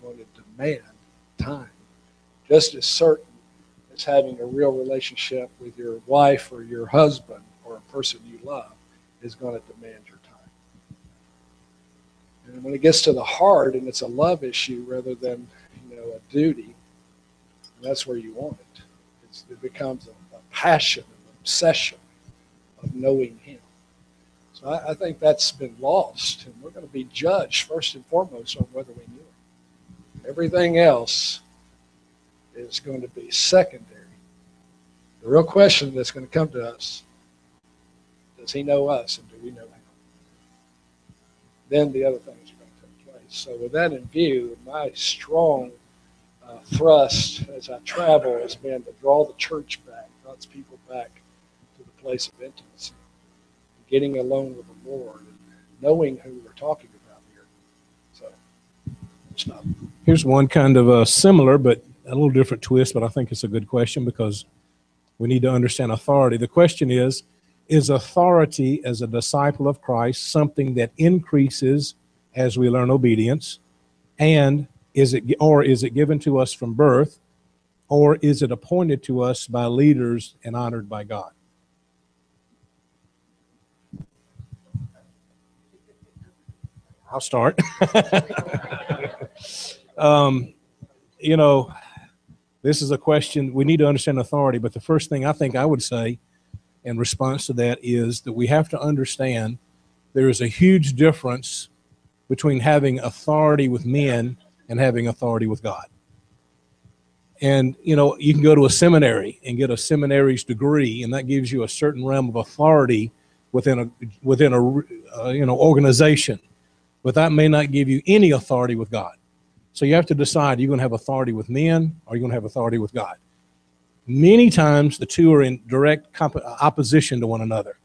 going to demand time. Just as certain as having a real relationship with your wife or your husband or a person you love is going to demand your time. And when it gets to the heart and it's a love issue rather than, a duty, that's where you want it. It becomes a passion, an obsession of knowing Him. So I think that's been lost, and we're going to be judged first and foremost on whether we knew Him. Everything else is going to be secondary. The real question that's going to come to us, does He know us and do we know Him? Then the other things are going to take place. So with that in view, my strong thrust as I travel has been to draw the church back, God's people back to the place of intimacy, getting alone with the Lord, and knowing who we're talking about here. So, stop. Here's one kind of a similar but a little different twist, but I think it's a good question because we need to understand authority. The question is authority as a disciple of Christ something that increases as we learn obedience? And is it given to us from birth, or is it appointed to us by leaders and honored by God? I'll start. This is a question. We need to understand authority, but the first thing I think I would say in response to that is that we have to understand there is a huge difference between having authority with men and having authority with God. And, you can go to a seminary and get a seminary's degree, and that gives you a certain realm of authority within a organization. But that may not give you any authority with God. So you have to decide, are you going to have authority with men, or are you going to have authority with God? Many times the two are in direct opposition to one another.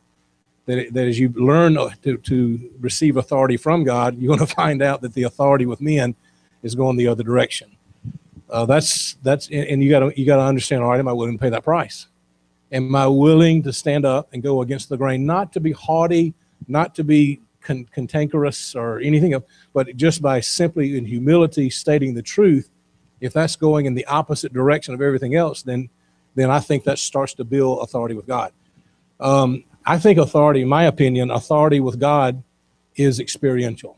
That as you learn to receive authority from God, you're going to find out that the authority with men is going the other direction. And you got to understand, all right, am I willing to pay that price? Am I willing to stand up and go against the grain, not to be haughty, not to be cantankerous or anything else, but just by simply in humility stating the truth? If that's going in the opposite direction of everything else, then I think that starts to build authority with God. I think authority, in my opinion, authority with God is experiential,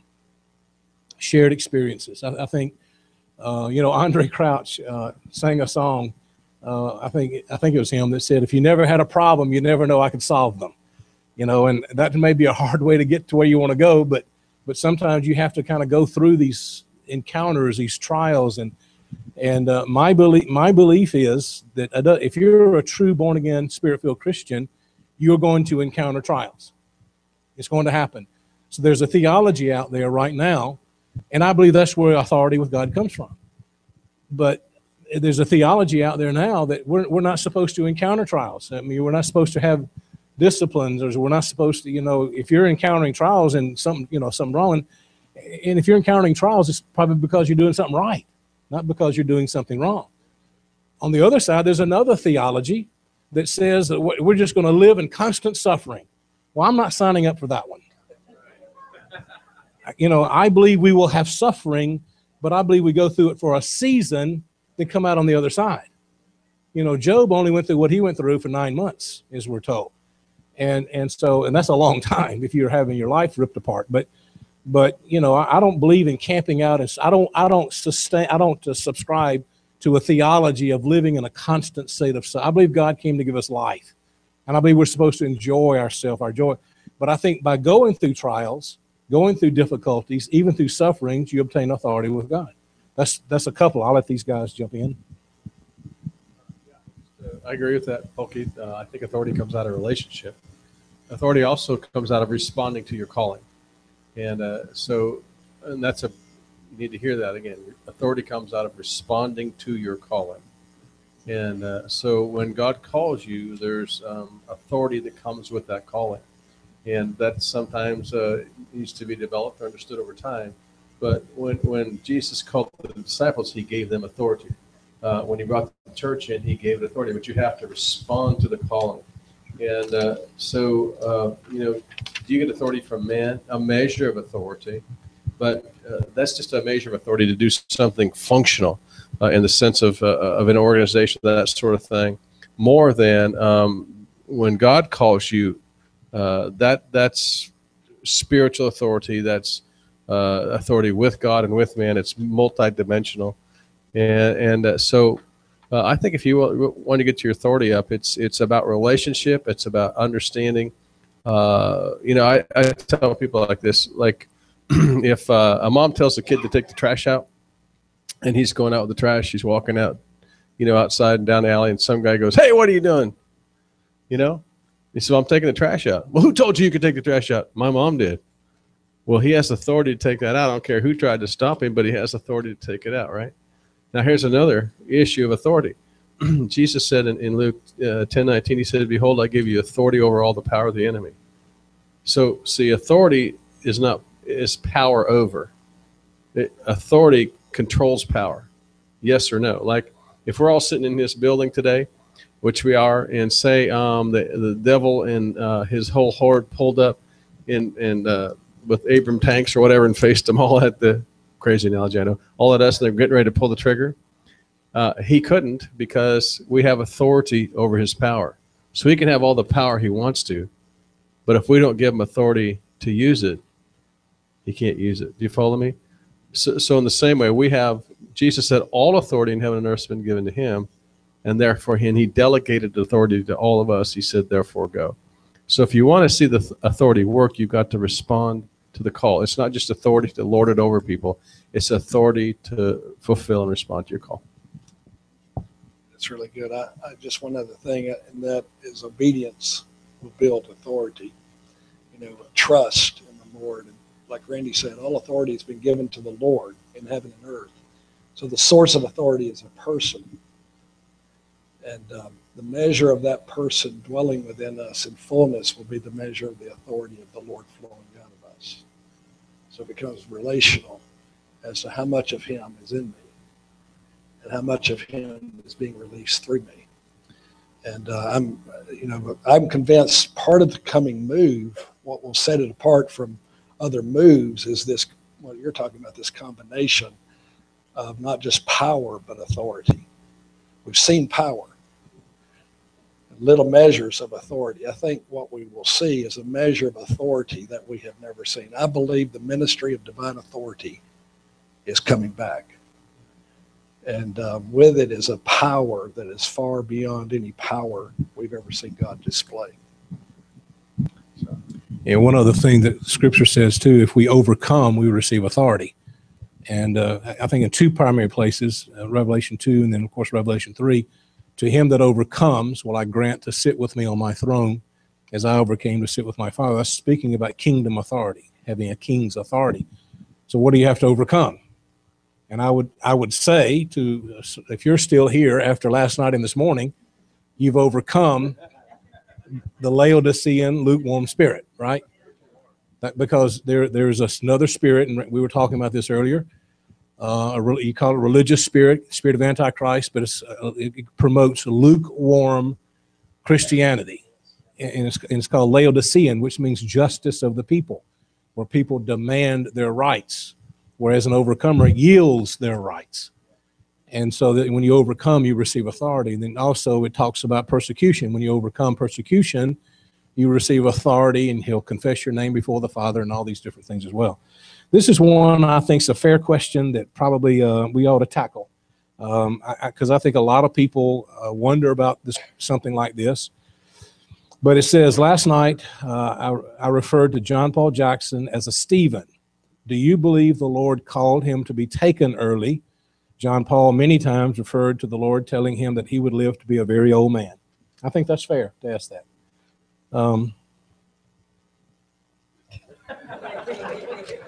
shared experiences. I think, Andre Crouch sang a song. I think it was him that said, "If you never had a problem, you never know I could solve them." And that may be a hard way to get to where you want to go, but sometimes you have to kind of go through these encounters, these trials, and my belief is that if you're a true born-again, Spirit-filled Christian, you're going to encounter trials. It's going to happen. So there's a theology out there right now, and I believe that's where authority with God comes from. But there's a theology out there now that we're not supposed to encounter trials. I mean, we're not supposed to have disciplines, or we're not supposed to, if you're encountering trials and something wrong, and if you're encountering trials, it's probably because you're doing something right, not because you're doing something wrong. On the other side, there's another theology that says that we're just going to live in constant suffering. Well, I'm not signing up for that one. I believe we will have suffering, but I believe we go through it for a season, then come out on the other side. Job only went through what he went through for 9 months, as we're told. And that's a long time if you're having your life ripped apart. But I don't believe in camping out. I don't subscribe to a theology of living in a constant state of suffering. I believe God came to give us life, and I believe we're supposed to enjoy ourselves, our joy. But I think by going through trials, going through difficulties, even through sufferings, you obtain authority with God. That's a couple. I'll let these guys jump in. I agree with that, Polky. I think authority comes out of relationship. Authority also comes out of responding to your calling. And you need to hear that again. Authority comes out of responding to your calling. And so when God calls you, there's authority that comes with that calling. And that sometimes needs to be developed or understood over time. But when Jesus called the disciples, he gave them authority. When he brought the church in, he gave it authority. But you have to respond to the calling. And do you get authority from man? A measure of authority. But that's just a measure of authority to do something functional in the sense of an organization, that sort of thing, more than when God calls you. That's spiritual authority. That's authority with God and with man. It's multidimensional, and so I think if you want to get your authority up, it's about relationship. It's about understanding. I tell people like this, like if a mom tells a kid to take the trash out, and he's going out with the trash, he's walking out, outside and down the alley, and some guy goes, "Hey, what are you doing?" He said, "I'm taking the trash out." "Well, who told you could take the trash out?" "My mom did." Well, he has authority to take that out. I don't care who tried to stop him, but he has authority to take it out, right? Now, here's another issue of authority. Jesus said in Luke 10:19, he said, "Behold, I give you authority over all the power of the enemy." So, see, authority is power over. Authority controls power. Yes or no? Like, if we're all sitting in this building today, which we are, and say the devil and his whole horde pulled up with Abram tanks or whatever and faced them all at the crazy analogy, I know, all at us, and they're getting ready to pull the trigger. He couldn't, because we have authority over his power. So he can have all the power he wants to, but if we don't give him authority to use it, he can't use it. Do you follow me? So in the same way, Jesus said, all authority in heaven and earth has been given to him, and therefore he delegated authority to all of us. He said, therefore go. So if you want to see the authority work, you've got to respond to the call. It's not just authority to lord it over people. It's authority to fulfill and respond to your call. That's really good. I just one other thing, and that is obedience will build authority. Trust in the Lord. And like Randy said, all authority has been given to the Lord in heaven and earth. So the source of authority is a person. And the measure of that person dwelling within us in fullness will be the measure of the authority of the Lord flowing out of us. So it becomes relational as to how much of him is in me and how much of him is being released through me. And I'm convinced part of the coming move, what will set it apart from other moves, is this, what you're talking about, this combination of not just power, but authority. We've seen power, little measures of authority. I think what we will see is a measure of authority that we have never seen. I believe the ministry of divine authority is coming back. And with it is a power that is far beyond any power we've ever seen God display. So. And one other thing that Scripture says, too, if we overcome, we receive authority. And I think in two primary places, Revelation 2 and then, of course, Revelation 3, to him that overcomes will I grant to sit with me on my throne as I overcame to sit with my Father. That's speaking about kingdom authority, having a king's authority. So what do you have to overcome? And I would say to, if you're still here after last night and this morning, you've overcome the Laodicean lukewarm spirit, right? Because there's another spirit, and we were talking about this earlier. You call it religious spirit of Antichrist, but it promotes lukewarm Christianity. And it's called Laodicean, which means justice of the people, where people demand their rights, whereas an overcomer yields their rights. And so that when you overcome, you receive authority. And then also it talks about persecution. When you overcome persecution, you receive authority, and he'll confess your name before the Father and all these different things as well. This is one I think is a fair question that probably we ought to tackle, because I think a lot of people wonder about something like this. But it says, last night I referred to John Paul Jackson as a Stephen. Do you believe the Lord called him to be taken early? John Paul many times referred to the Lord telling him that he would live to be a very old man. I think that's fair to ask that.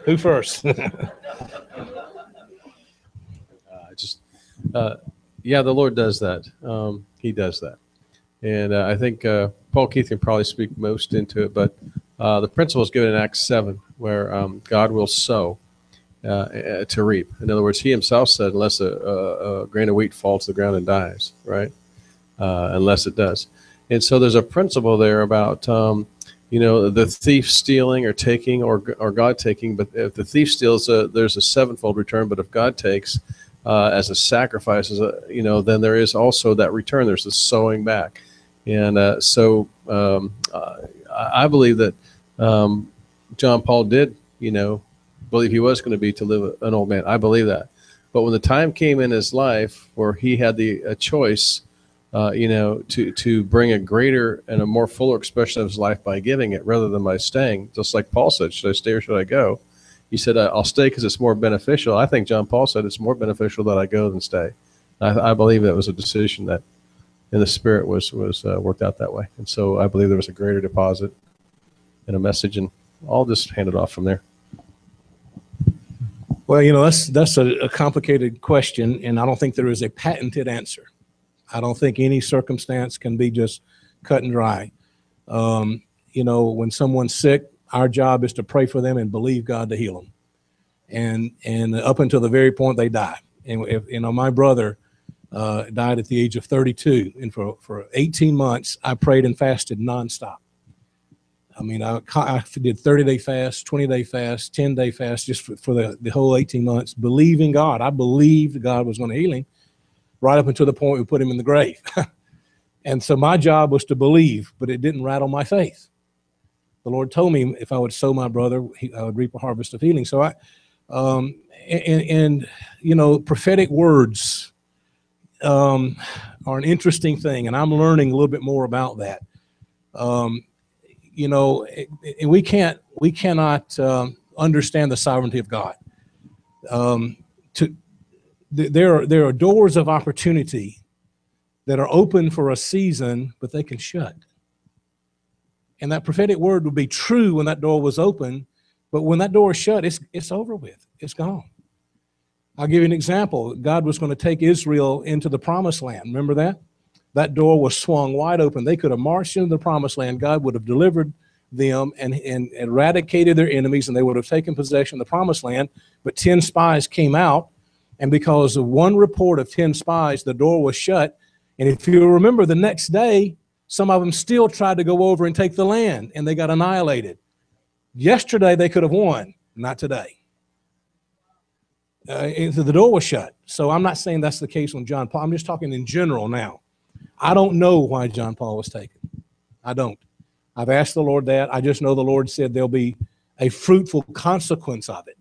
Who first? Yeah, the Lord does that. He does that. And I think Paul Keith can probably speak most into it, but the principle is given in Acts 7, where God will sow to reap. In other words, he himself said, unless a grain of wheat falls to the ground and dies, right? Unless it does. And so there's a principle there about you know, the thief stealing or taking or God taking. But if the thief steals, there's a sevenfold return. But if God takes as a sacrifice, you know, then there is also that return. There's the sowing back. And I believe that John Paul did, you know, believe he was going to be to live an old man. I believe that. But when the time came in his life where he had a choice, you know, to bring a greater and a more fuller expression of his life by giving it rather than by staying, just like Paul said, should I stay or should I go? He said, I'll stay because it's more beneficial. I think John Paul said it's more beneficial that I go than stay. I believe that was a decision that in the spirit was worked out that way. And so I believe there was a greater deposit and a message, and I'll just hand it off from there. Well, you know, that's a complicated question, and I don't think there is a patented answer. I don't think any circumstance can be just cut and dry. You know, when someone's sick, our job is to pray for them and believe God to heal them. And up until the very point they die. And if, you know, my brother died at the age of 32, and for 18 months, I prayed and fasted nonstop. I mean, I did 30-day fast, 20-day fast, 10-day fast, just for the whole 18 months, believing God. I believed God was going to heal him right up until the point we put him in the grave. And so my job was to believe, but it didn't rattle my faith. The Lord told me if I would sow my brother, I would reap a harvest of healing. So you know, prophetic words are an interesting thing, and I'm learning a little bit more about that. You know, and we cannot understand the sovereignty of God. There are doors of opportunity that are open for a season, but they can shut. And that prophetic word would be true when that door was open, but when that door is shut, it's over with. It's gone. I'll give you an example. God was going to take Israel into the promised land. Remember that? That door was swung wide open. They could have marched into the promised land. God would have delivered them and eradicated their enemies, and they would have taken possession of the promised land. But 10 spies came out, and because of one report of 10 spies, the door was shut. And if you remember, the next day, some of them still tried to go over and take the land, and they got annihilated. Yesterday, they could have won, not today. The door was shut. So I'm not saying that's the case on John Paul. I'm just talking in general now. I don't know why John Paul was taken. I don't. I've asked the Lord that. I just know the Lord said there'll be a fruitful consequence of it.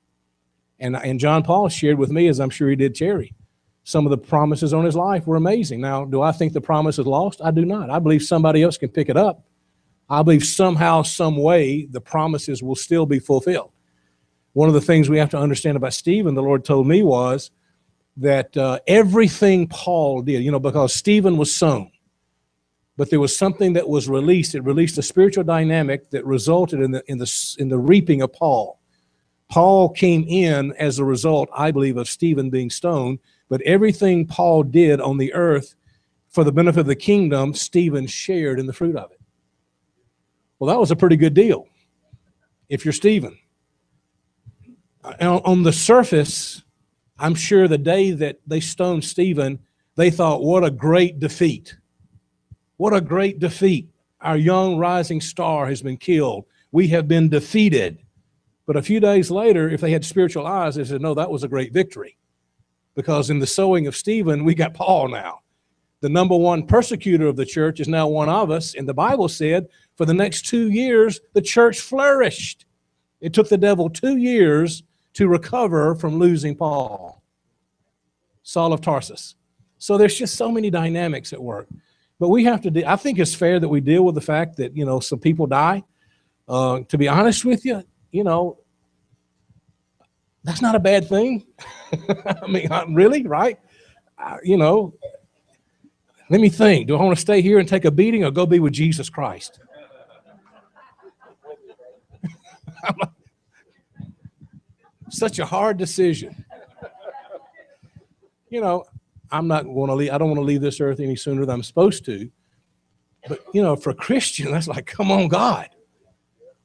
And John Paul shared with me, as I'm sure he did Terry, some of the promises on his life were amazing. Now, do I think the promise is lost? I do not. I believe somebody else can pick it up. I believe somehow, some way, the promises will still be fulfilled. One of the things we have to understand about Stephen, the Lord told me, was that everything Paul did, you know, because Stephen was sown, but there was something that was released. It released a spiritual dynamic that resulted in the reaping of Paul. Paul came in as a result, I believe, of Stephen being stoned, but everything Paul did on the earth for the benefit of the kingdom, Stephen shared in the fruit of it. Well, that was a pretty good deal if you're Stephen. On the surface, I'm sure the day that they stoned Stephen, they thought, what a great defeat. What a great defeat. Our young rising star has been killed. We have been defeated. But a few days later, if they had spiritual eyes, they said, no, that was a great victory. Because in the sowing of Stephen, we got Paul now. The number one persecutor of the church is now one of us. And the Bible said for the next 2 years, the church flourished. It took the devil 2 years to recover from losing Paul, Saul of Tarsus. So there's just so many dynamics at work. But we have to, I think it's fair that we deal with the fact that, you know, some people die. To be honest with you, you know, that's not a bad thing. I mean, really, right? You know, let me think. Do I want to stay here and take a beating or go be with Jesus Christ? Such a hard decision. You know, I'm not going to leave. I don't want to leave this earth any sooner than I'm supposed to. But, you know, for a Christian, that's like, come on, God.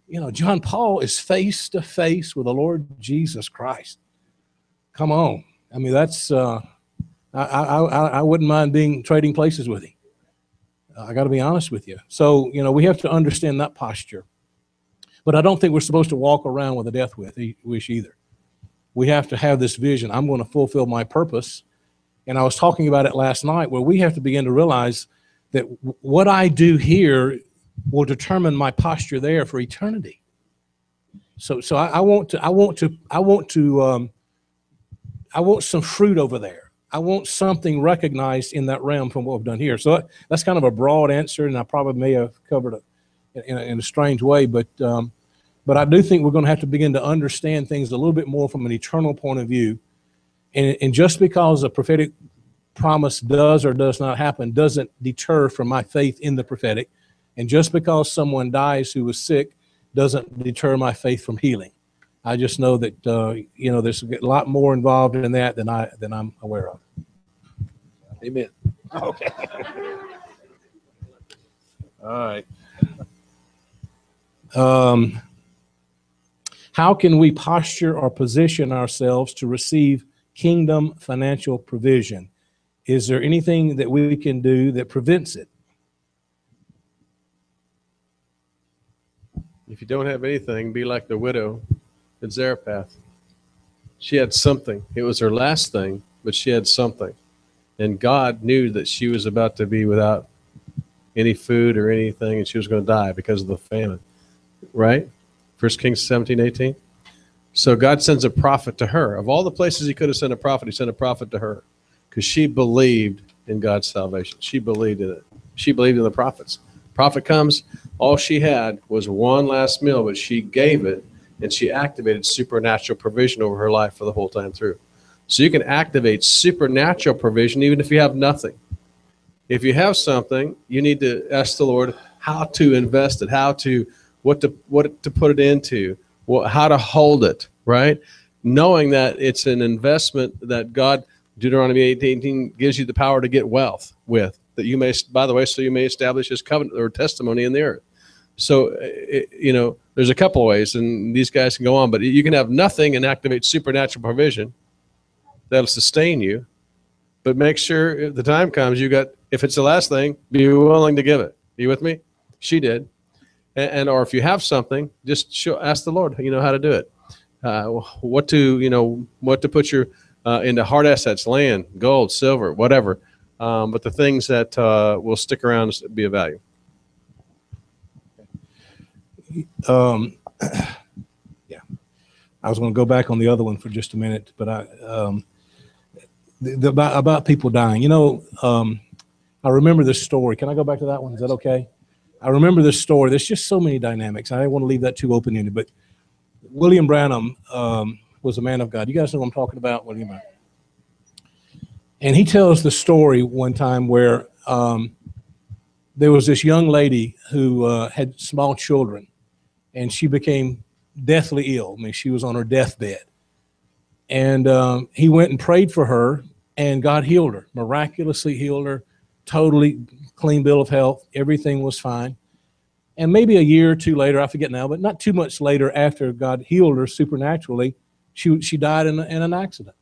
You know, John Paul is face to face with the Lord Jesus Christ. Come on. I mean, that's, I wouldn't mind trading places with him. I got to be honest with you. So, you know, we have to understand that posture. But I don't think we're supposed to walk around with a death wish either. We have to have this vision. I'm going to fulfill my purpose. And I was talking about it last night, where we have to begin to realize that what I do here will determine my posture there for eternity. So I want some fruit over there. I want something recognized in that realm from what we've done here. So that's kind of a broad answer, and I probably may have covered it in a strange way, but I do think we're going to have to begin to understand things a little bit more from an eternal point of view. And just because a prophetic promise does or does not happen doesn't deter from my faith in the prophetic. And just because someone dies who was sick doesn't deter my faith from healing. I just know that there's a lot more involved in that than I'm aware of. Amen. Okay. All right. How can we posture or position ourselves to receive kingdom financial provision? Is there anything that we can do that prevents it? If you don't have anything, be like the widow at Zarephath. She had something. It was her last thing, but she had something. And God knew that she was about to be without any food or anything, and she was going to die because of the famine. Right? 1 Kings 17:18. So God sends a prophet to her. Of all the places he could have sent a prophet, he sent a prophet to her because she believed in God's salvation. She believed in it. She believed in the prophets. Prophet comes, all she had was one last meal, but she gave it, and she activated supernatural provision over her life for the whole time through. So you can activate supernatural provision even if you have nothing. If you have something, you need to ask the Lord how to invest it, what to put it into, how to hold it, right? Knowing that it's an investment that God, Deuteronomy 8:18, gives you the power to get wealth with, that you may, by the way, so you may establish his covenant or testimony in the earth. So, there's a couple of ways, and these guys can go on, but you can have nothing and activate supernatural provision that'll sustain you. But make sure if the time comes, if it's the last thing, be willing to give it. Are you with me? She did. Or if you have something, just ask the Lord, how to do it. What to put your into hard assets, land, gold, silver, whatever. But the things that will stick around and be of value. Yeah, I was going to go back on the other one for just a minute, but about people dying. I remember this story. Can I go back to that one? Is that okay? I remember this story. There's just so many dynamics. I didn't want to leave that too open-ended, but William Branham was a man of God. You guys know what I'm talking about, William Branham. And he tells the story one time where there was this young lady who had small children, and she became deathly ill. I mean, she was on her deathbed. And he went and prayed for her, and God healed her, miraculously healed her, totally clean bill of health. Everything was fine. And maybe a year or two later, I forget now, but not too much later after God healed her supernaturally, she died in an accident.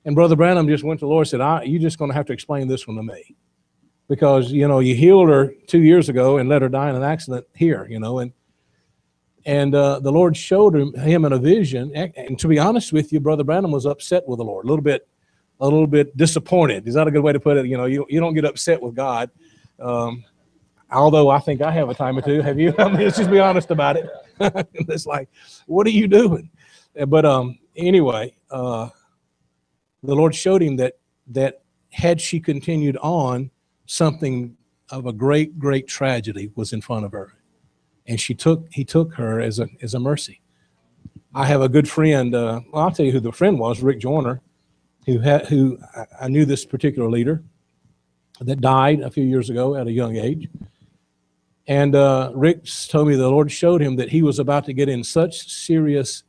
And Brother Branham just went to the Lord and said, you're just going to have to explain this one to me. Because, you healed her 2 years ago and let her die in an accident here, And the Lord showed him in a vision. And to be honest with you, Brother Branham was upset with the Lord, a little bit disappointed. Is that a good way to put it? You don't get upset with God. Although I think I have a time or two. Have you? I mean, let's just be honest about it. It's like, what are you doing? But anyway, the Lord showed him that had she continued on, something of a great, great tragedy was in front of her. And he took her as a mercy. I have a good friend. I'll tell you who the friend was, Rick Joyner, who I knew this particular leader that died a few years ago at a young age. And Rick told me the Lord showed him that he was about to get in such serious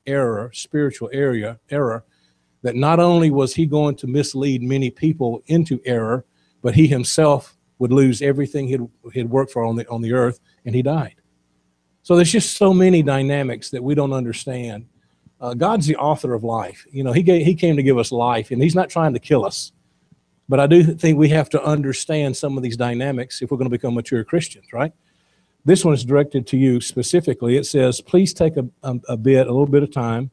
spiritual error, that not only was he going to mislead many people into error, but he himself would lose everything he'd worked for on the earth, and he died. So there's just so many dynamics that we don't understand. God's the author of life. He came to give us life, and he's not trying to kill us. But I do think we have to understand some of these dynamics if we're going to become mature Christians, right? this one is directed to you specifically. It says, please take a little bit of time,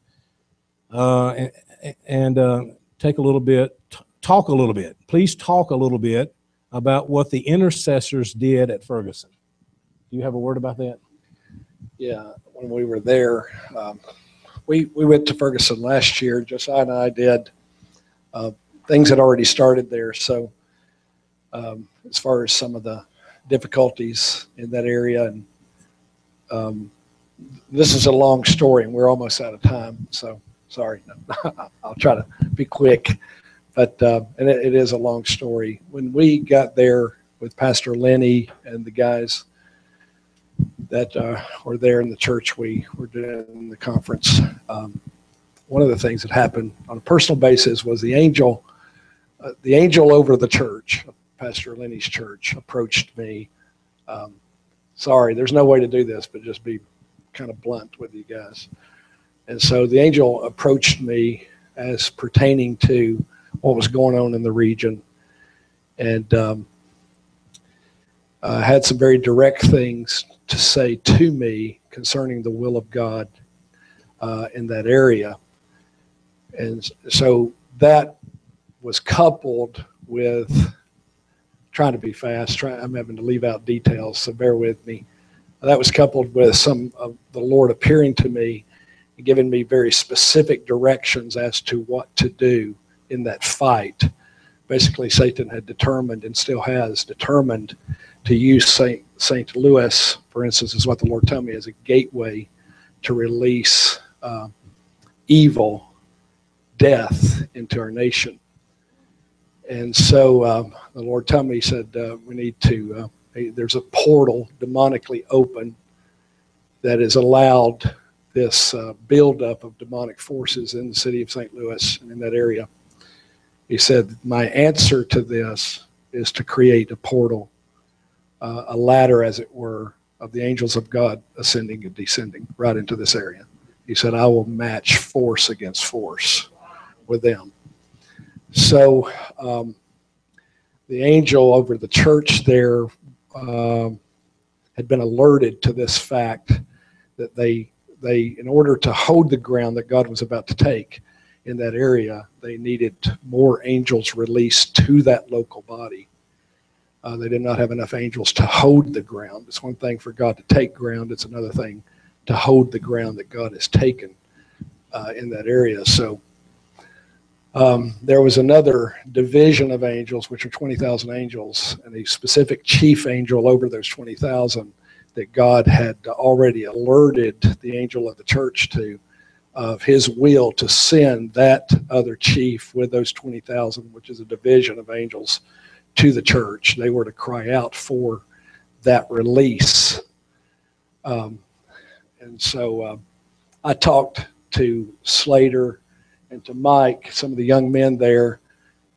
and take a little bit, talk a little bit. Please talk a little bit about what the intercessors did at Ferguson. Do you have a word about that? Yeah, when we were there, we went to Ferguson last year. Josiah and I did. Things had already started there, so as far as some of the difficulties in that area, and this is a long story, and we're almost out of time, so sorry. I'll try to be quick, but and it is a long story. When we got there with Pastor Lenny and the guys that were there in the church we were doing the conference, one of the things that happened on a personal basis was the angel over the church, Pastor Lenny's church, approached me. Sorry, there's no way to do this, but just be kind of blunt with you guys. And so the angel approached me as pertaining to what was going on in the region, and had some very direct things to say to me concerning the will of God in that area. And so that was coupled with trying to be fast. I'm having to leave out details, so bear with me. That was coupled with some of the Lord appearing to me and giving me very specific directions as to what to do in that fight. Basically, Satan had determined, and still has determined, to use St. Louis, for instance, is what the Lord told me, as a gateway to release evil, death into our nation. And so the Lord told me, he said, we need to, there's a portal demonically open that has allowed this buildup of demonic forces in the city of St. Louis and in that area. He said, my answer to this is to create a portal, a ladder, as it were, of the angels of God ascending and descending right into this area. He said, I will match force against force with them. So the angel over the church there had been alerted to this fact that they, in order to hold the ground that God was about to take in that area, they needed more angels released to that local body. They did not have enough angels to hold the ground. It's one thing for God to take ground. It's another thing to hold the ground that God has taken in that area. So there was another division of angels, which are 20,000 angels, and a specific chief angel over those 20,000 that God had already alerted the angel of the church to, of his will to send that other chief with those 20,000, which is a division of angels, to the church. They were to cry out for that release. And so I talked to Slater and to Mike, some of the young men there,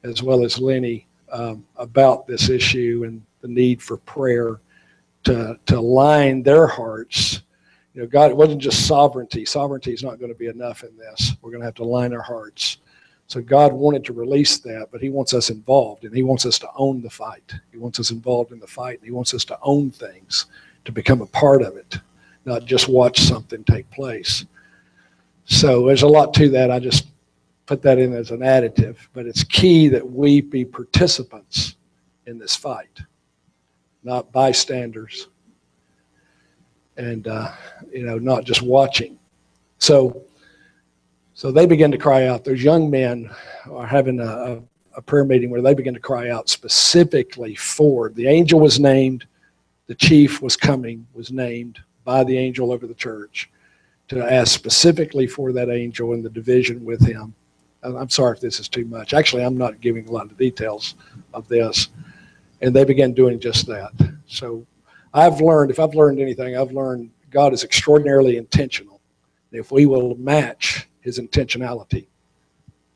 as well as Lenny, about this issue and the need for prayer to align their hearts. You know, God, it wasn't just sovereignty. Sovereignty is not going to be enough in this. We're going to have to align our hearts. So God wanted to release that, but he wants us involved, and he wants us to own the fight. He wants us involved in the fight, and he wants us to own things, to become a part of it, not just watch something take place. So there's a lot to that. I just put that in as an additive, but it's key that we be participants in this fight, not bystanders, and not just watching. So they begin to cry out. Those young men are having a prayer meeting where they begin to cry out specifically for, the angel was named, the chief was named by the angel over the church to ask specifically for that angel and the division with him. I'm sorry if this is too much. Actually, I'm not giving a lot of details of this. And they began doing just that. So I've learned, if I've learned anything, I've learned God is extraordinarily intentional. If we will match his intentionality,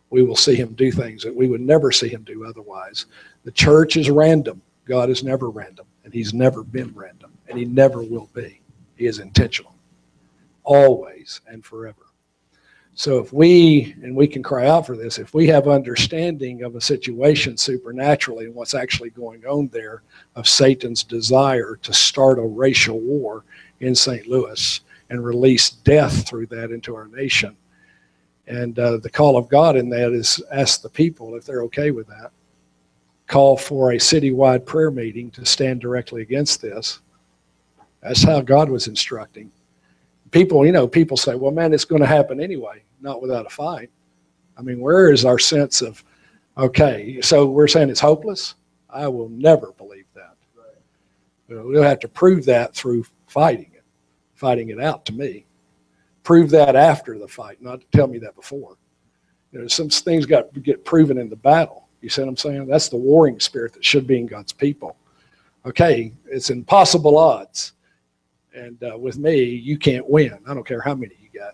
we will see him do things that we would never see him do otherwise. The church is random. God is never random, and he's never been random, and he never will be. He is intentional, always and forever. So if we, and we can cry out for this, if we have understanding of a situation supernaturally and what's actually going on there, of Satan's desire to start a racial war in St. Louis and release death through that into our nation. And the call of God in that is ask the people if they're okay with that. Call for a citywide prayer meeting to stand directly against this. That's how God was instructing. People, people say, well, man, it's going to happen anyway, not without a fight. I mean, where is our sense of, okay, so we're saying it's hopeless? I will never believe that. We'll have to prove that through fighting it out to me. Prove that after the fight, not to tell me that before. Some things got to get proven in the battle. You see what I'm saying? That's the warring spirit that should be in God's people. Okay, it's impossible odds. And with me, you can't win. I don't care how many you got.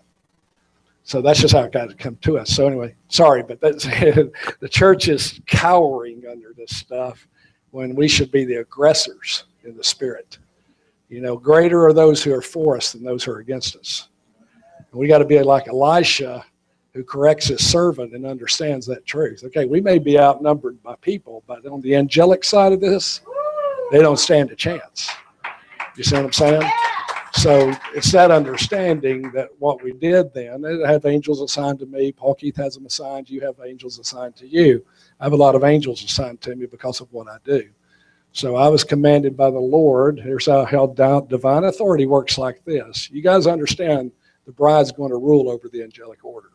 So that's just how it got to come to us. So anyway, sorry, but that's, the church is cowering under this stuff when we should be the aggressors in the spirit. Greater are those who are for us than those who are against us. And we got to be like Elisha, who corrects his servant and understands that truth. Okay, we may be outnumbered by people, but on the angelic side of this, they don't stand a chance. You see what I'm saying? So it's that understanding that what we did then, I have angels assigned to me. Paul Keith has them assigned. You have angels assigned to you. I have a lot of angels assigned to me because of what I do. So I was commanded by the Lord. Here's how divine authority works like this. You guys understand the bride's going to rule over the angelic order.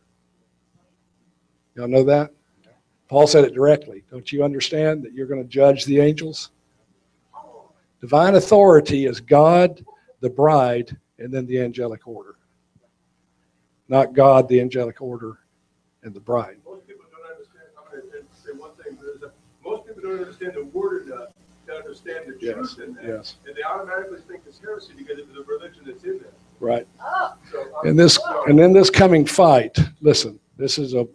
Y'all know that? Paul said it directly. Don't you understand that you're going to judge the angels? Divine authority is God, the bride, and then the angelic order. Not God, the angelic order, and the bride. Most people don't understand. I'm going to say one thing. Most people don't understand the word enough to understand the truth in that. Yes. And they automatically think it's heresy because of the religion that's in there. Right. So, and in this coming fight, listen,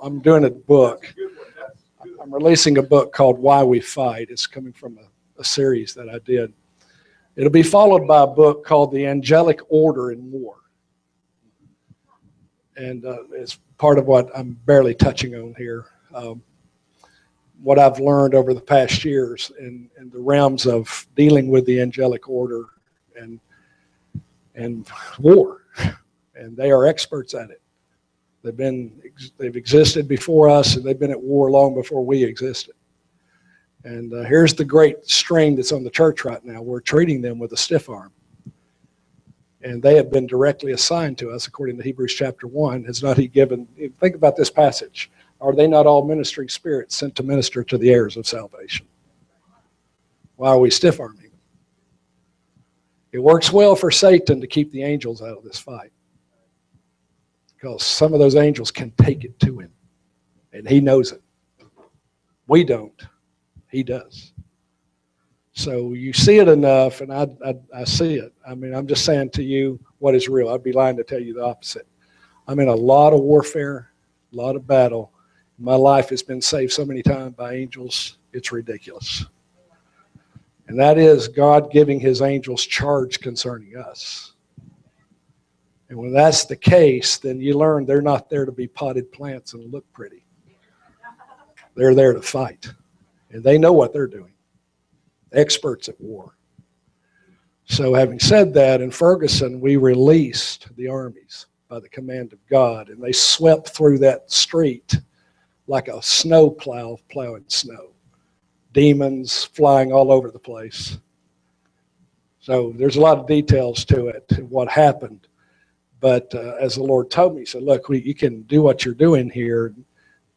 I'm doing a book. I'm releasing a book called Why We Fight. It's coming from a series that I did. It'll be followed by a book called The Angelic Order in War. And it's part of what I'm barely touching on here. What I've learned over the past years in the realms of dealing with the angelic order and war. And they are experts at it. They've existed before us, and they've been at war long before we existed. And here's the great strain that's on the church right now. We're treating them with a stiff arm. And they have been directly assigned to us, according to Hebrews chapter 1. Has not he given, think about this passage. Are they not all ministering spirits sent to minister to the heirs of salvation? Why are we stiff arming them? It works well for Satan to keep the angels out of this fight. Because some of those angels can take it to him. And he knows it. We don't. He does. So you see it enough, and I see it. I mean, I'm just saying to you what is real. I'd be lying to tell you the opposite. I'm in a lot of warfare, a lot of battle. My life has been saved so many times by angels, it's ridiculous. And that is God giving his angels charge concerning us. And when that's the case, then you learn they're not there to be potted plants and look pretty. They're there to fight. And they know what they're doing. Experts at war. So having said that, in Ferguson, we released the armies by the command of God, and they swept through that street like a snow plow plowing snow. Demons flying all over the place. So there's a lot of details to it, what happened. But as the Lord told me, he said, look, you can do what you're doing here,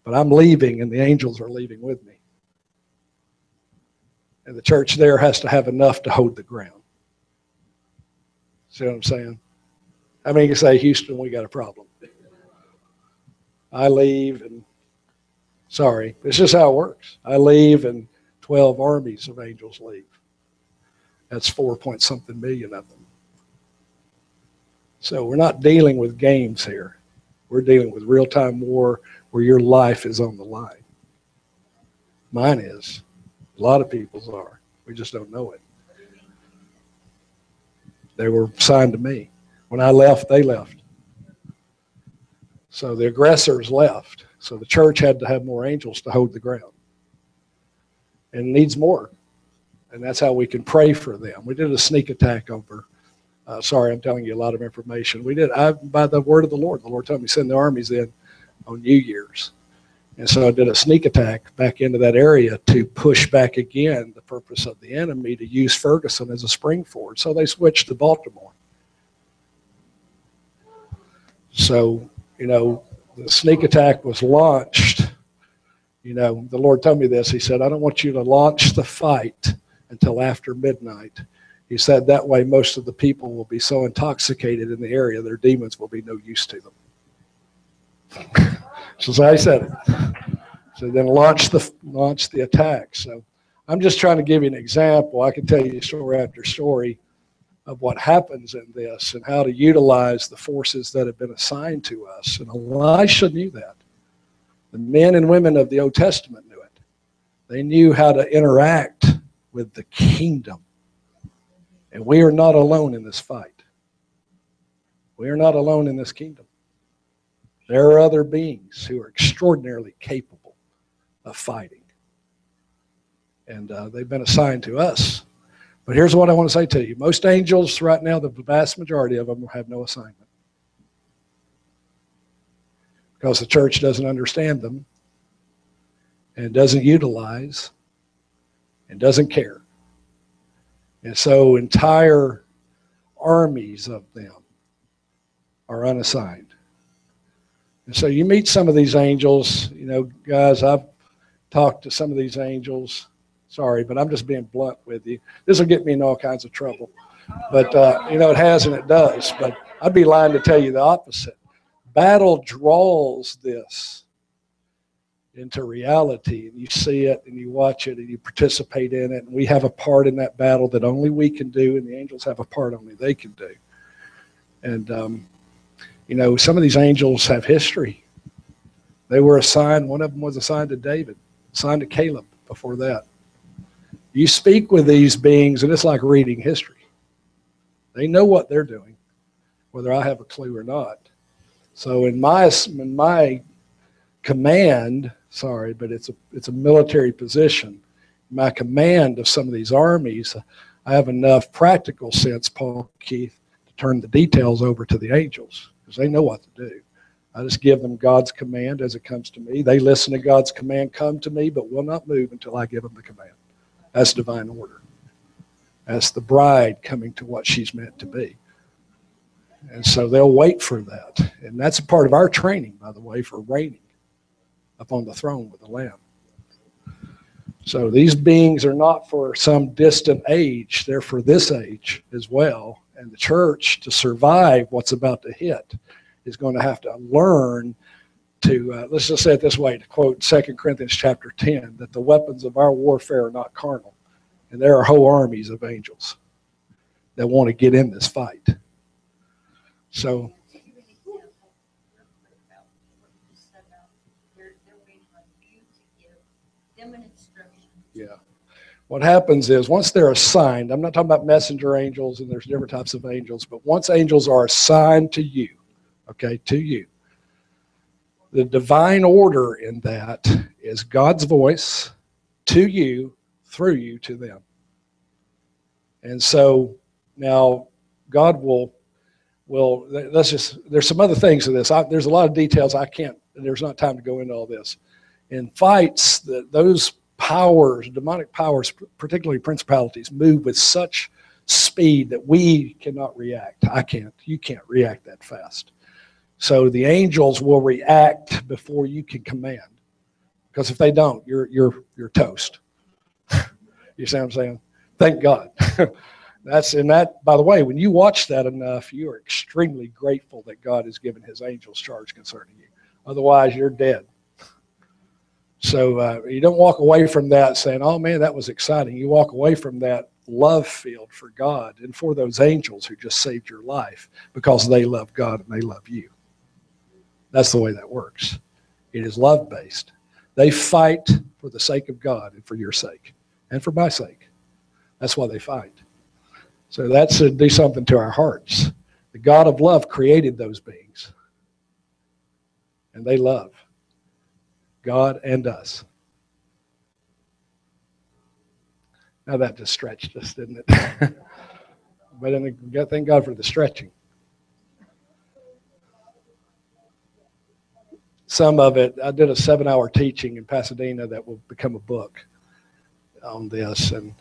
but I'm leaving, and the angels are leaving with me. And the church there has to have enough to hold the ground. See what I'm saying? I mean, you can say, Houston, we got a problem. I leave and, sorry, it's just how it works. I leave and 12 armies of angels leave. That's 4-point-something million of them. So we're not dealing with games here. We're dealing with real-time war where your life is on the line. Mine is. A lot of people's are. We just don't know it. They were assigned to me. When I left, they left. So the aggressors left. So the church had to have more angels to hold the ground. And it needs more. And that's how we can pray for them. We did a sneak attack over, sorry, I'm telling you a lot of information. We did, by the word of the Lord told me send the armies in on New Year's. And so I did a sneak attack back into that area to push back again the purpose of the enemy to use Ferguson as a springboard. So they switched to Baltimore. So, the sneak attack was launched. The Lord told me this. He said, I don't want you to launch the fight until after midnight. He said that way most of the people will be so intoxicated in the area, their demons will be no use to them. So I said it. So then launch the attack. So I'm just trying to give you an example. I can tell you story after story of what happens in this and how to utilize the forces that have been assigned to us. And Elisha knew that. The men and women of the Old Testament knew it. They knew how to interact with the kingdom. And we are not alone in this fight. We are not alone in this kingdom. There are other beings who are extraordinarily capable of fighting. And they've been assigned to us. But here's what I want to say to you. Most angels right now, the vast majority of them have no assignment. Because the church doesn't understand them and doesn't utilize and doesn't care. And so entire armies of them are unassigned. And so you meet some of these angels, guys, I've talked to some of these angels. Sorry, but I'm just being blunt with you. This will get me in all kinds of trouble. But, it has and it does. But I'd be lying to tell you the opposite. Battle draws this into reality, and you see it and you watch it and you participate in it, and we have a part in that battle that only we can do, and the angels have a part only they can do. And some of these angels have history. They were assigned, one of them was assigned to David, assigned to Caleb before that. You speak with these beings and it's like reading history. They know what they're doing, whether I have a clue or not. So in my command, sorry, but it's a military position. My command of some of these armies, I have enough practical sense, Paul Keith, to turn the details over to the angels because they know what to do. I just give them God's command as it comes to me. They listen to God's command, come to me, but will not move until I give them the command. That's divine order. That's the bride coming to what she's meant to be. And so they'll wait for that. And that's a part of our training, by the way, for reigning upon the throne with the Lamb. So these beings are not for some distant age. They're for this age as well. And the church, to survive what's about to hit, is going to have to learn to, let's just say it this way, to quote 2 Corinthians chapter 10, that the weapons of our warfare are not carnal. And there are whole armies of angels that want to get in this fight. So, yeah. What happens is once they're assigned, I'm not talking about messenger angels, and there's different types of angels, but once angels are assigned to you, okay, to you, the divine order in that is God's voice to you, through you, to them. And so now God will there's some other things to this. There's a lot of details there's not time to go into all this. In fights, those powers, demonic powers, particularly principalities, move with such speed that we cannot react. I can't. You can't react that fast. So the angels will react before you can command. Because if they don't, you're toast. You see what I'm saying? Thank God. By the way, when you watch that enough, you are extremely grateful that God has given his angels charge concerning you. Otherwise, you're dead. So you don't walk away from that saying, oh man, that was exciting. You walk away from that love field for God and for those angels who just saved your life because they love God and they love you. That's the way that works. It is love-based. They fight for the sake of God and for your sake and for my sake. That's why they fight. So that should do something to our hearts. The God of love created those beings. and they love God and us. Now that just stretched us, didn't it? But thank God for the stretching. Some of it, I did a 7-hour teaching in Pasadena that will become a book on this, and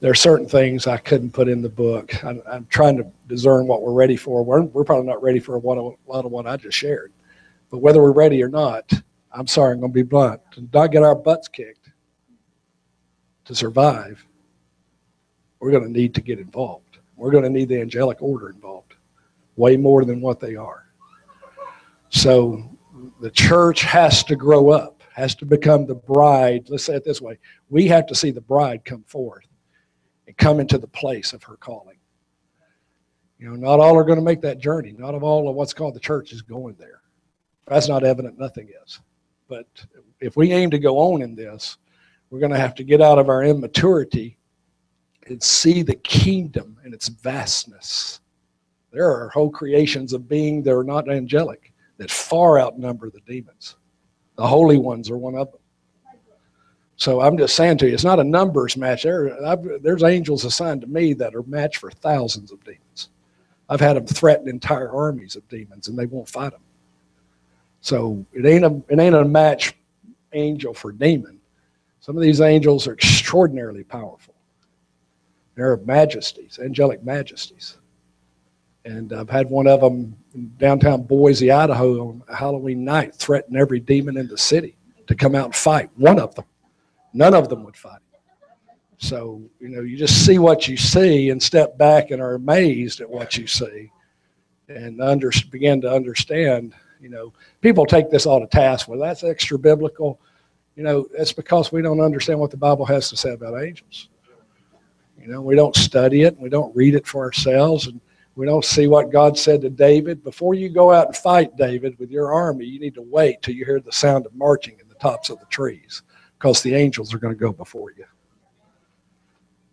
there are certain things I couldn't put in the book. I'm trying to discern what we're ready for. We're probably not ready for a lot of what I just shared. But whether we're ready or not, I'm sorry, I'm going to be blunt. To not get our butts kicked to survive, we're going to need to get involved. We're going to need the angelic order involved, way more than what they are. So the church has to grow up, has to become the bride. Let's say it this way. We have to see the bride come forth and come into the place of her calling. You know, not all are going to make that journey. Not all of what's called the church is going there. If that's not evident, nothing is. But if we aim to go on in this, we're going to have to get out of our immaturity and see the kingdom and its vastness. There are whole creations of being that are not angelic that far outnumber the demons. The holy ones are one of them. So I'm just saying to you, it's not a numbers match. There's angels assigned to me that are matched for thousands of demons. I've had them threaten entire armies of demons, and they won't fight them. So it ain't a match angel for demon. Some of these angels are extraordinarily powerful. They're majesties, angelic majesties. And I've had one of them in downtown Boise, Idaho on Halloween night threaten every demon in the city to come out and fight. One of them. None of them would fight. So, you know, you just see what you see and step back and are amazed at what you see and begin to understand. You know, people take this all to task. Well, that's extra biblical. You know, that's because we don't understand what the Bible has to say about angels. You know, we don't study it. We don't read it for ourselves. And we don't see what God said to David. Before you go out and fight, David, with your army, you need to wait till you hear the sound of marching in the tops of the trees, because the angels are going to go before you.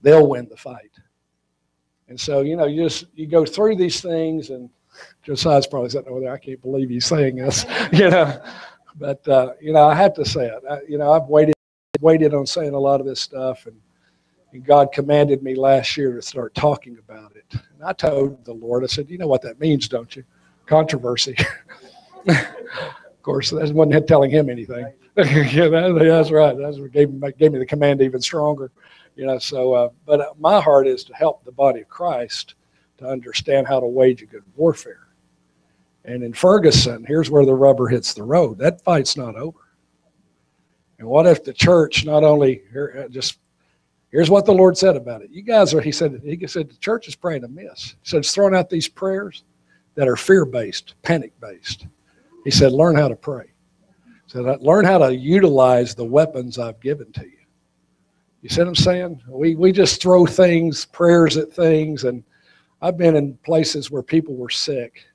They'll win the fight. And so, you know, you go through these things, and Josiah's probably sitting over there, I can't believe he's saying this, you know. But, you know, I have to say it. I've waited on saying a lot of this stuff, and God commanded me last year to start talking about it. And I told the Lord, I said, you know what that means, don't you? Controversy. Of course, that wasn't telling him anything. Yeah, that's right. That's what gave me the command even stronger. You know, so, but my heart is to help the body of Christ to understand how to wage a good warfare. And in Ferguson, here's where the rubber hits the road. That fight's not over. And what if the church not only, here's what the Lord said about it. You guys he said the church is praying amiss. He said it's throwing out these prayers that are fear-based, panic-based. He said, learn how to pray. He said, learn how to utilize the weapons I've given to you. You see what I'm saying? We just throw prayers at things, and I've been in places where people were sick.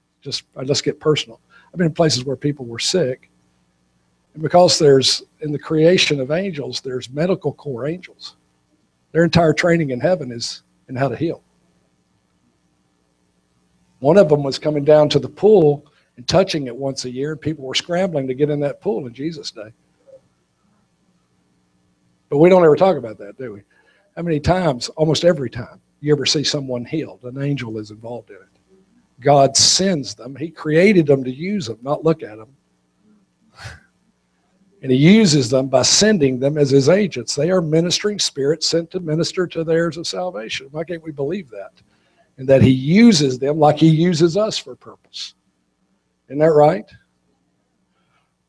Let's get personal. I've been in places where people were sick, and because in the creation of angels, there's medical corps angels. Their entire training in heaven is in how to heal. One of them was coming down to the pool and touching it once a year, and people were scrambling to get in that pool in Jesus' day. But we don't ever talk about that, do we? How many times, almost every time, you ever see someone healed, an angel is involved in it. God sends them. He created them to use them, not look at them. And he uses them by sending them as his agents. They are ministering spirits sent to minister to the heirs of salvation. Why can't we believe that? And that he uses them like he uses us for purpose. Isn't that right?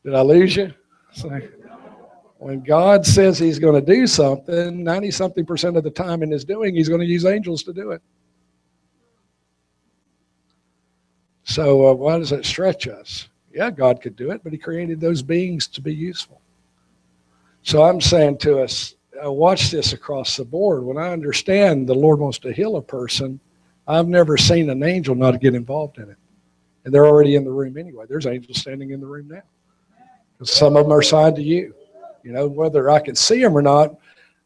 Did I lose you? When God says he's going to do something, 90-something% of the time in his doing, he's going to use angels to do it. So why does it stretch us? Yeah, God could do it, but he created those beings to be useful. So I'm saying to us, watch this across the board. When I understand the Lord wants to heal a person, I've never seen an angel not get involved in it. And they're already in the room anyway. There's angels standing in the room now. Some of them are assigned to you. You know, whether I can see them or not,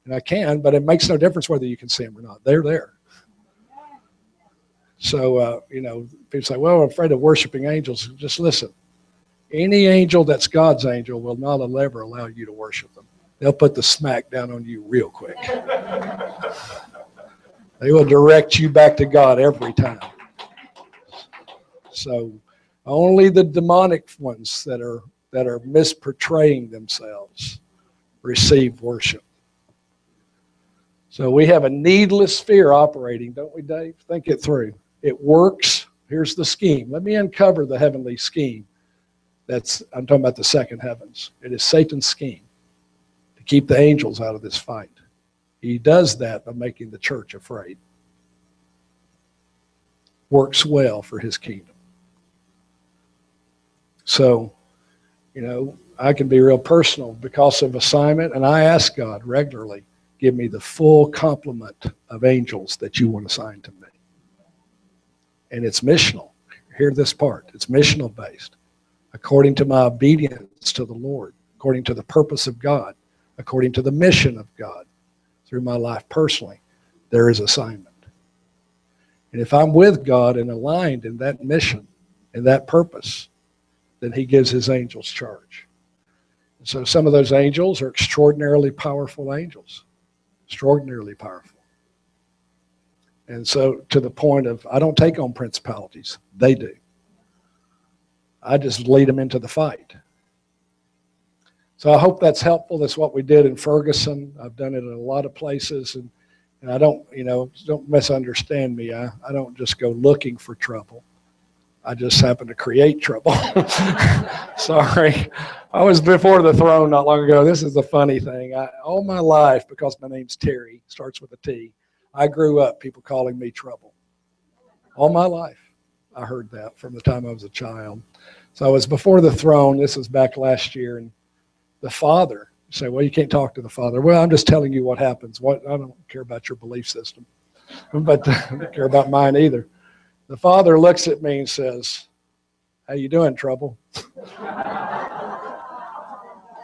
and I can, but it makes no difference whether you can see them or not. They're there. So, you know, people say, well, I'm afraid of worshiping angels. Just listen. Any angel that's God's angel will not ever allow you to worship them. They'll put the smack down on you real quick. They will direct you back to God every time. So only the demonic ones that are misportraying themselves receive worship. So we have a needless fear operating, don't we, Dave? Think it through. It works. Here's the scheme. Let me uncover the heavenly scheme. I'm talking about the second heavens. It is Satan's scheme to keep the angels out of this fight. He does that by making the church afraid. Works well for his kingdom. So, I can be real personal because of assignment, and I ask God regularly, give me the full complement of angels that you want assigned to me. And it's missional. Hear this part. It's missional based. According to my obedience to the Lord, according to the purpose of God, according to the mission of God, through my life personally, there is assignment. And if I'm with God and aligned in that mission, in that purpose, then he gives his angels charge. And so some of those angels are extraordinarily powerful angels. Extraordinarily powerful. And so to the point of, I don't take on principalities. They do. I just lead them into the fight. So I hope that's helpful. That's what we did in Ferguson. I've done it in a lot of places. And I don't, don't misunderstand me. I don't just go looking for trouble. I just happen to create trouble. Sorry. I was before the throne not long ago. This is the funny thing. All my life, because my name's Terry, starts with a T, I grew up people calling me trouble. All my life. I heard that from the time I was a child. So I was before the throne. This was back last year. And the Father, you say, well, you can't talk to the Father. Well, I'm just telling you what happens. I don't care about your belief system. But I don't care about mine either. The Father looks at me and says, how you doing, trouble?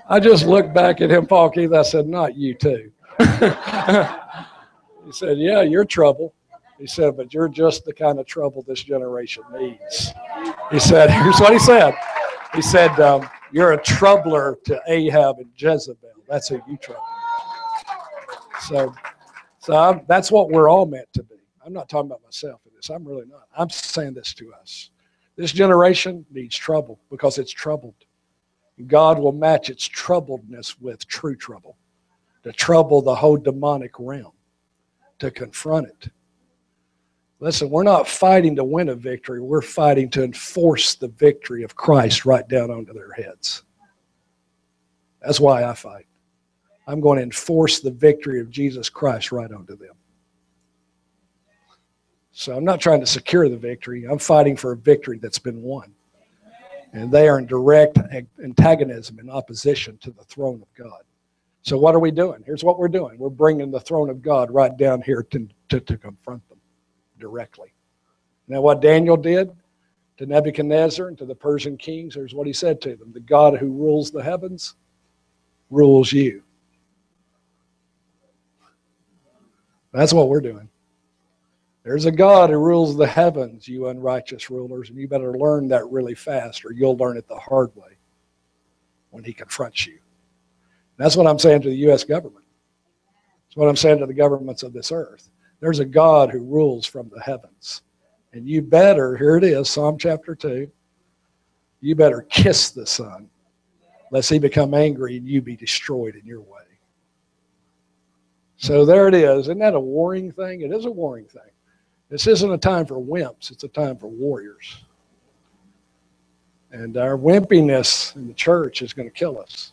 I just looked back at him, Paul Keith. I said, not you too. He said, yeah, you're trouble. He said, but you're just the kind of trouble this generation needs. He said, here's what he said. He said, you're a troubler to Ahab and Jezebel. That's who you trouble. So that's what we're all meant to be. I'm not talking about myself in this. I'm really not. I'm saying this to us. This generation needs trouble because it's troubled. God will match its troubledness with true trouble, to trouble the whole demonic realm, to confront it. Listen, we're not fighting to win a victory. We're fighting to enforce the victory of Christ right down onto their heads. That's why I fight. I'm going to enforce the victory of Jesus Christ right onto them. So I'm not trying to secure the victory. I'm fighting for a victory that's been won. And they are in direct antagonism and opposition to the throne of God. So what are we doing? Here's what we're doing. We're bringing the throne of God right down here to confront them directly. Now what Daniel did to Nebuchadnezzar and to the Persian kings, here's what he said to them. The God who rules the heavens rules you. That's what we're doing. There's a God who rules the heavens, you unrighteous rulers, and you better learn that really fast or you'll learn it the hard way when he confronts you. And that's what I'm saying to the U.S. government. That's what I'm saying to the governments of this earth. There's a God who rules from the heavens. And you better, here it is, Psalm chapter 2, you better kiss the Son, lest he become angry and you be destroyed in your way. So there it is. Isn't that a warring thing? It is a warring thing. This isn't a time for wimps. It's a time for warriors. And our wimpiness in the church is going to kill us.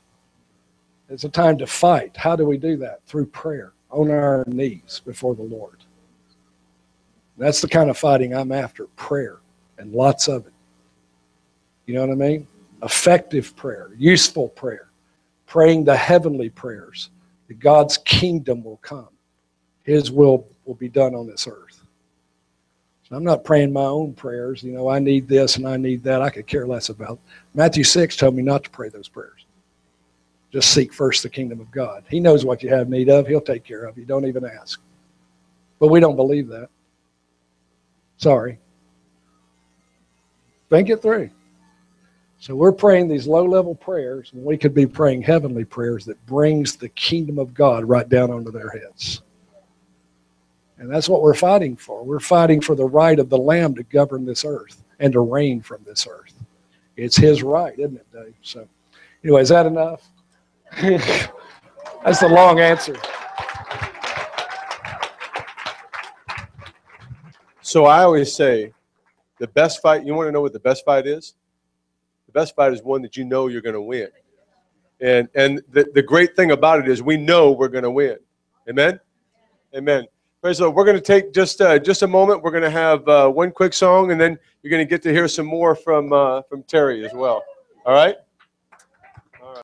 It's a time to fight. How do we do that? Through prayer, on our knees before the Lord. That's the kind of fighting I'm after, prayer, and lots of it. You know what I mean? Effective prayer, useful prayer, praying the heavenly prayers, that God's kingdom will come. His will be done on this earth. So I'm not praying my own prayers. I need this and I need that. I could care less about. Matthew 6 told me not to pray those prayers. Just seek first the kingdom of God. He knows what you have need of. He'll take care of you. Don't even ask. But we don't believe that. Sorry. Think it through. So we're praying these low-level prayers, and we could be praying heavenly prayers that brings the kingdom of God right down onto their heads. And that's what we're fighting for. We're fighting for the right of the Lamb to govern this earth and to reign from this earth. It's his right, isn't it, Dave? So anyway, is that enough? That's the long answer. So I always say, the best fight, you want to know what the best fight is? The best fight is one that you know you're going to win. And the great thing about it is we know we're going to win. Amen? Amen. Praise the Lord. We're going to take just a moment. We're going to have one quick song, and then you're going to get to hear some more from Terry as well. All right?